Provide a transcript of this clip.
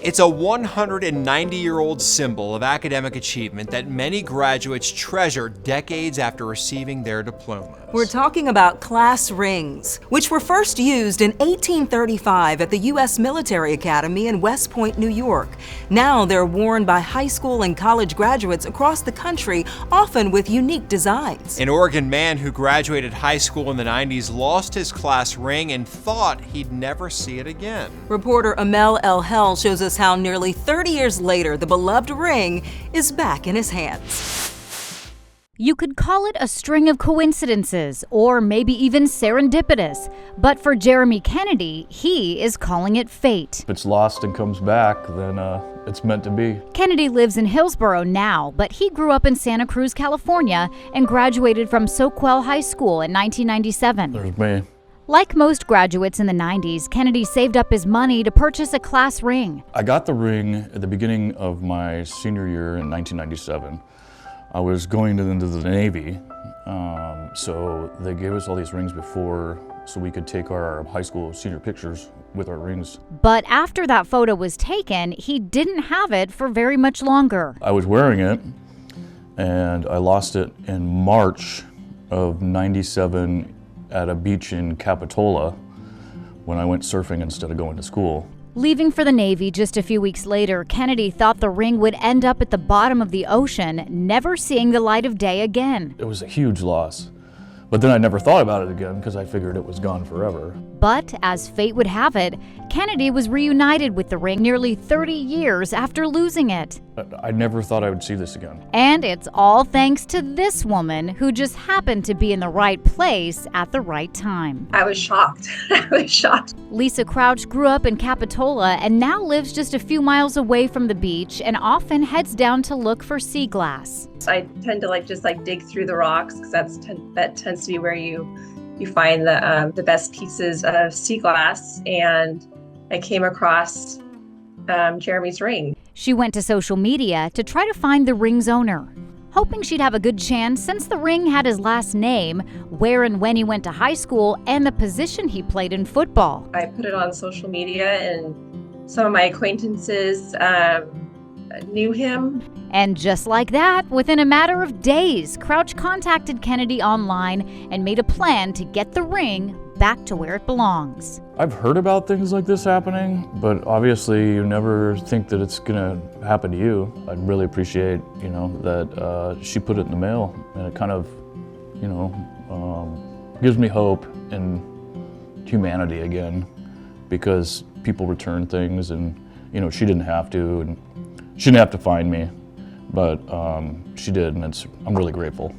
It's a 190-year-old symbol of academic achievement that many graduates treasure decades after receiving their diplomas. We're talking about class rings, which were first used in 1835 at the U.S. Military Academy in West Point, New York. Now they're worn by high school and college graduates across the country, often with unique designs. An Oregon man who graduated high school in the 90s lost his class ring and thought he'd never see it again. Reporter Amel El Hel shows us how nearly 30 years later, the beloved ring is back in his hands. You could call it a string of coincidences, or maybe even serendipitous. But for Jeremy Kennedy, he is calling it fate. If it's lost and comes back, then it's meant to be. Kennedy lives in Hillsborough now, but he grew up in Santa Cruz, California, and graduated from Soquel High School in 1997. There's me. Like most graduates in the 90s, Kennedy saved up his money to purchase a class ring. I got the ring at the beginning of my senior year in 1997. I was going into the Navy, so they gave us all these rings before so we could take our high school senior pictures with our rings. But after that photo was taken, he didn't have it for very much longer. I was wearing it, and I lost it in March of '97 at a beach in Capitola when I went surfing instead of going to school. Leaving for the Navy just a few weeks later, Kennedy thought the ring would end up at the bottom of the ocean, never seeing the light of day again. It was a huge loss. But then I never thought about it again because I figured it was gone forever. But as fate would have it, Kennedy was reunited with the ring nearly 30 years after losing it. I never thought I would see this again. And it's all thanks to this woman who just happened to be in the right place at the right time. I was shocked. I was shocked. Lisa Crouch grew up in Capitola and now lives just a few miles away from the beach and often heads down to look for sea glass. I tend to just dig through the rocks because that tends to be where you find the best pieces of sea glass. And I came across Jeremy's ring. She went to social media to try to find the ring's owner, hoping she'd have a good chance since the ring had his last name, where and when he went to high school, and the position he played in football. I put it on social media and some of my acquaintances knew him. And just like that, within a matter of days, Crouch contacted Kennedy online and made a plan to get the ring back to where it belongs. I've heard about things like this happening, but obviously you never think that it's gonna happen to you. I'd really appreciate, that she put it in the mail, and it kind of, gives me hope in humanity again, because people return things, and she didn't have to, and she didn't have to find me, but she did, and I'm really grateful.